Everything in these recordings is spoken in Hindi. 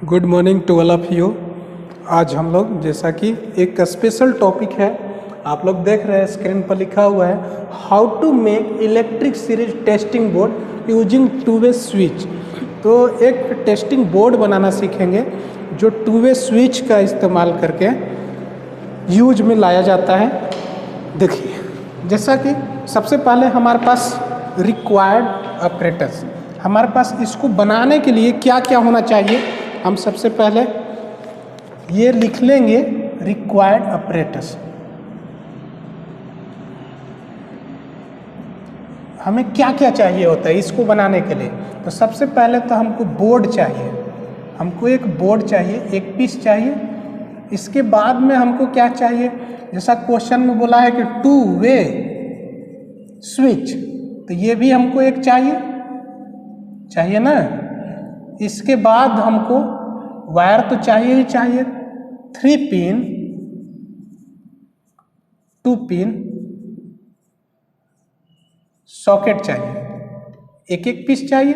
Good morning to all of you. आज हम लोग जैसा कि एक स्पेशल टॉपिक है, आप लोग देख रहे हैं स्क्रीन पर लिखा हुआ है how to make electric series testing board using two way switch. तो एक टेस्टिंग बोर्ड बनाना सीखेंगे जो टू वे स्विच का इस्तेमाल करके यूज में लाया जाता है। देखिए, जैसा कि सबसे पहले हमारे पास रिक्वायर्ड ऑपरेटर्स, हमारे पास इसको बनाने के लिए क्या क्या होना चाहिए, हम सबसे पहले ये लिख लेंगे रिक्वायर्ड ऑपरेटर्स। हमें क्या क्या चाहिए होता है इसको बनाने के लिए। तो सबसे पहले तो हमको बोर्ड चाहिए, हमको एक बोर्ड चाहिए, एक पीस चाहिए। इसके बाद में हमको क्या चाहिए, जैसा क्वेश्चन में बोला है कि टू वे स्विच, तो ये भी हमको एक चाहिए ना। इसके बाद हमको वायर तो चाहिए ही चाहिए, 3 पिन 2 पिन सॉकेट चाहिए, एक एक पीस चाहिए।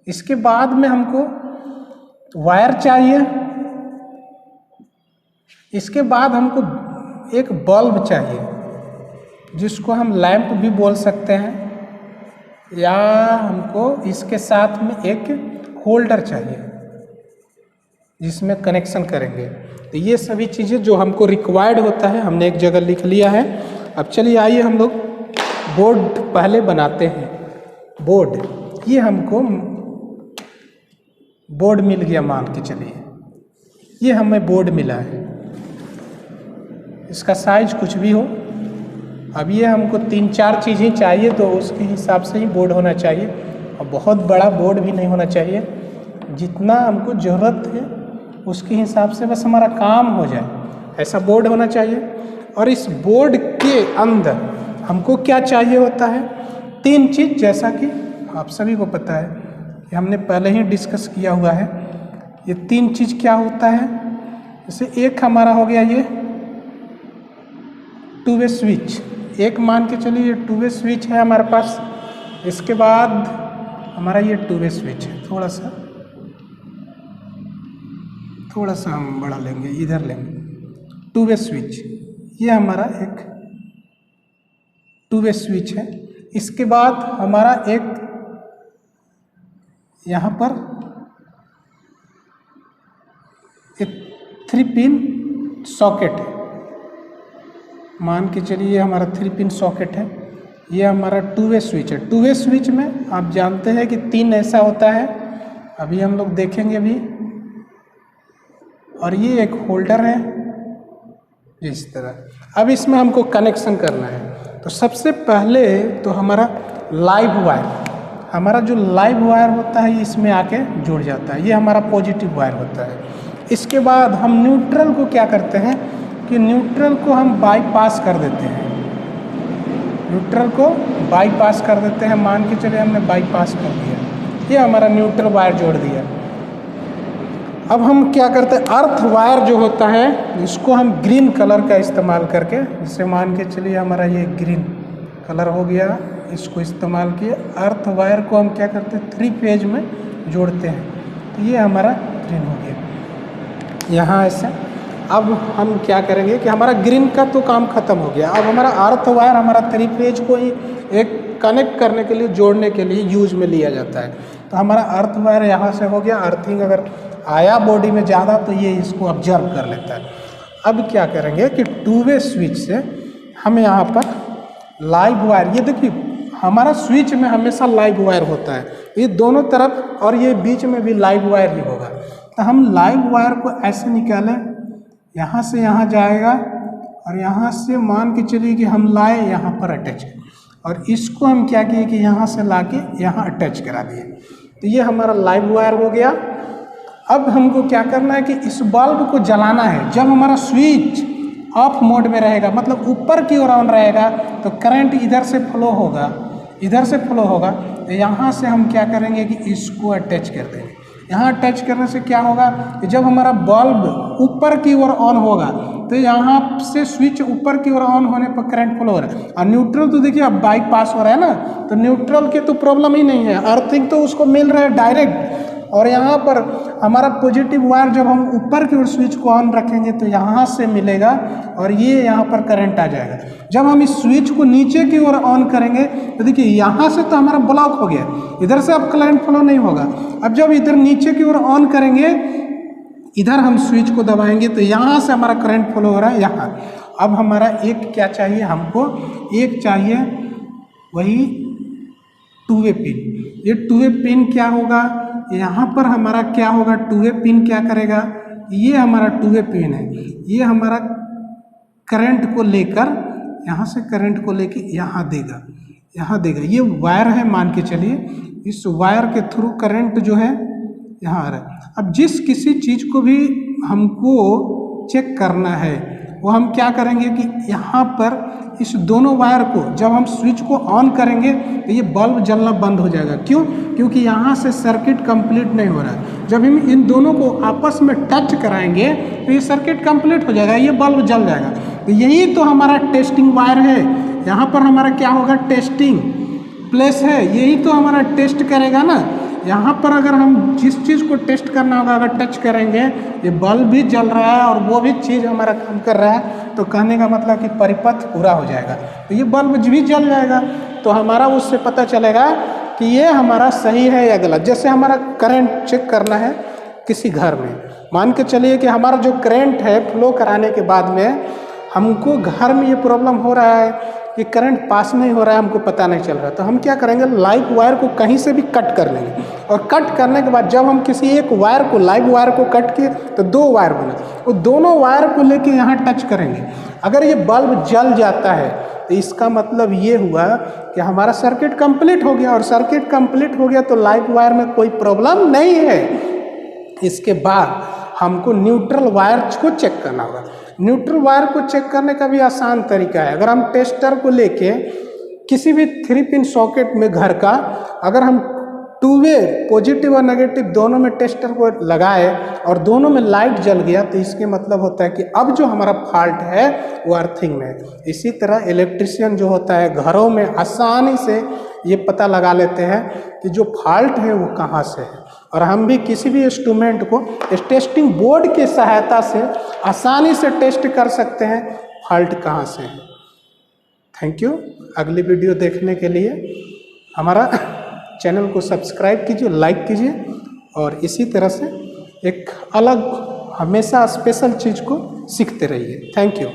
इसके बाद में हमको वायर चाहिए। इसके बाद हमको एक बल्ब चाहिए जिसको हम लैंप भी बोल सकते हैं, या हमको इसके साथ में एक होल्डर चाहिए जिसमें कनेक्शन करेंगे। तो ये सभी चीज़ें जो हमको रिक्वायर्ड होता है हमने एक जगह लिख लिया है। अब चलिए आइए हम लोग बोर्ड पहले बनाते हैं। बोर्ड, ये हमको बोर्ड मिल गया, मान के चलिए ये हमें बोर्ड मिला है। इसका साइज कुछ भी हो, अब ये हमको 3-4 चीज़ें चाहिए तो उसके हिसाब से ही बोर्ड होना चाहिए, और बहुत बड़ा बोर्ड भी नहीं होना चाहिए। जितना हमको ज़रूरत है उसके हिसाब से बस हमारा काम हो जाए, ऐसा बोर्ड होना चाहिए। और इस बोर्ड के अंदर हमको क्या चाहिए होता है, 3 चीज़, जैसा कि आप सभी को पता है कि हमने पहले ही डिस्कस किया हुआ है। ये 3 चीज़ क्या होता है, जैसे एक हमारा हो गया ये टू वे स्विच, एक मान के चलिए ये टू वे स्विच है हमारे पास। इसके बाद हमारा ये टू वे स्विच है, थोड़ा सा हम बड़ा लेंगे, इधर लेंगे टू वे स्विच, ये हमारा एक टू वे स्विच है। इसके बाद हमारा एक यहाँ पर एक 3 पिन सॉकेट है, मान के चलिए ये हमारा 3 पिन सॉकेट है। ये हमारा टू वे स्विच है। टू वे स्विच में आप जानते हैं कि 3 ऐसा होता है, अभी हम लोग देखेंगे भी। और ये एक होल्डर है इस तरह। अब इसमें हमको कनेक्शन करना है, तो सबसे पहले तो हमारा लाइव वायर, हमारा जो लाइव वायर होता है इसमें आके जुड़ जाता है, ये हमारा पॉजिटिव वायर होता है। इसके बाद हम न्यूट्रल को क्या करते हैं कि न्यूट्रल को हम बाईपास कर देते हैं, न्यूट्रल को बाईपास कर देते हैं। मान के चलिए हमने बाईपास कर दिया, ये हमारा न्यूट्रल वायर जोड़ दिया। अब हम क्या करते हैं, अर्थ वायर जो होता है इसको हम ग्रीन कलर का इस्तेमाल करके, जैसे मान के चलिए हमारा ये ग्रीन कलर हो गया, इसको इस्तेमाल किए। अर्थ वायर को हम क्या करते हैं 3 फेज में जोड़ते हैं, तो ये हमारा ग्रीन हो गया यहाँ ऐसे। अब हम क्या करेंगे कि हमारा ग्रीन का तो काम खत्म हो गया, अब हमारा अर्थ वायर हमारा 3 फेज को ही एक कनेक्ट करने के लिए, जोड़ने के लिए यूज में लिया जाता है। तो हमारा अर्थ वायर यहाँ से हो गया। अर्थिंग अगर आया बॉडी में ज़्यादा तो ये इसको ऑब्जर्व कर लेता है। अब क्या करेंगे कि टू वे स्विच से हम यहाँ पर लाइव वायर, ये देखिए हमारा स्विच में हमेशा लाइव वायर होता है, ये दोनों तरफ, और ये बीच में भी लाइव वायर ही होगा। तो हम लाइव वायर को ऐसे निकालें, यहाँ से यहाँ जाएगा, और यहाँ से मान के चलिए कि हम लाए यहाँ पर अटैच, और इसको हम क्या किए कि यहाँ से ला के यहाँ अटैच करा दिए। तो ये हमारा लाइव वायर हो गया। अब हमको क्या करना है कि इस बल्ब को जलाना है। जब हमारा स्विच ऑफ मोड में रहेगा, मतलब ऊपर की ओर ऑन रहेगा, तो करंट इधर से फ्लो होगा, इधर से फ्लो होगा। तो यहाँ से हम क्या करेंगे कि इसको अटैच कर देंगे। यहाँ अटैच करने से क्या होगा कि जब हमारा बल्ब ऊपर की ओर ऑन होगा तो यहाँ से स्विच ऊपर की ओर ऑन होने पर करंट फ्लो हो रहा है। और न्यूट्रल तो देखिए अब बाईपास हो रहा है ना, तो न्यूट्रल के तो प्रॉब्लम ही नहीं है, अर्थिंग तो उसको मिल रहा है डायरेक्ट। और यहाँ पर हमारा पॉजिटिव वायर जब हम ऊपर की ओर स्विच को ऑन रखेंगे तो यहाँ से मिलेगा और ये यहाँ पर करंट आ जाएगा। जब हम इस स्विच को नीचे की ओर ऑन करेंगे तो देखिए यहाँ से तो हमारा ब्लॉक हो गया, इधर से अब करंट फ्लो नहीं होगा। अब जब इधर नीचे की ओर ऑन करेंगे, इधर हम स्विच को दबाएंगे तो यहाँ से हमारा करंट फ्लो हो रहा है यहाँ। अब हमारा एक क्या चाहिए, हमको एक चाहिए वही टू वे पिन। ये टू वे पिन क्या होगा, यहाँ पर हमारा क्या होगा, टू वे पिन क्या करेगा, ये हमारा टू वे पिन है, ये हमारा करंट को लेकर यहाँ से करंट को लेके यहाँ देगा, यहाँ देगा। ये वायर है मान के चलिए, इस वायर के थ्रू करंट जो है यहाँ आ रहा है। अब जिस किसी चीज़ को भी हमको चेक करना है वो हम क्या करेंगे कि यहाँ पर इस दोनों वायर को जब हम स्विच को ऑन करेंगे तो ये बल्ब जलना बंद हो जाएगा। क्यों? क्योंकि यहाँ से सर्किट कंप्लीट नहीं हो रहा है। जब हम इन दोनों को आपस में टच कराएंगे तो ये सर्किट कंप्लीट हो जाएगा, ये बल्ब जल जाएगा। तो यही तो हमारा टेस्टिंग वायर है। यहाँ पर हमारा क्या होगा, टेस्टिंग प्लेस है, यही तो हमारा टेस्ट करेगा ना। यहाँ पर अगर हम जिस चीज़ को टेस्ट करना होगा अगर टच करेंगे, ये बल्ब भी जल रहा है और वो भी चीज़ हमारा काम कर रहा है, तो कहने का मतलब कि परिपथ पूरा हो जाएगा, तो ये बल्ब भी जल जाएगा। तो हमारा उससे पता चलेगा कि ये हमारा सही है या गलत। जैसे हमारा करंट चेक करना है किसी घर में, मान के चलिए कि हमारा जो करंट है फ्लो कराने के बाद में हमको घर में ये प्रॉब्लम हो रहा है कि करंट पास नहीं हो रहा है, हमको पता नहीं चल रहा, तो हम क्या करेंगे, लाइव वायर को कहीं से भी कट कर लेंगे। और कट करने के बाद जब हम किसी एक वायर को, लाइव वायर को कट किए तो दो वायर बना, वो दोनों वायर को लेके यहाँ टच करेंगे। अगर ये बल्ब जल जाता है तो इसका मतलब ये हुआ कि हमारा सर्किट कंप्लीट हो गया, और सर्किट कंप्लीट हो गया तो लाइव वायर में कोई प्रॉब्लम नहीं है। इसके बाद हमको न्यूट्रल वायर को चेक करना होगा। न्यूट्रल वायर को चेक करने का भी आसान तरीका है। अगर हम टेस्टर को लेके किसी भी 3 पिन सॉकेट में घर का अगर हम टू वे पॉजिटिव और नेगेटिव दोनों में टेस्टर को लगाए और दोनों में लाइट जल गया तो इसके मतलब होता है कि अब जो हमारा फॉल्ट है वो अर्थिंग में है। इसी तरह इलेक्ट्रिशियन जो होता है घरों में आसानी से ये पता लगा लेते हैं कि जो फॉल्ट है वो कहाँ से है, और हम भी किसी भी इंस्ट्रूमेंट को इस टेस्टिंग बोर्ड की सहायता से आसानी से टेस्ट कर सकते हैं फॉल्ट कहाँ से है। Thank you. अगली वीडियो देखने के लिए हमारा चैनल को सब्सक्राइब कीजिए, लाइक कीजिए, और इसी तरह से एक अलग हमेशा स्पेशल चीज़ को सीखते रहिए। Thank you.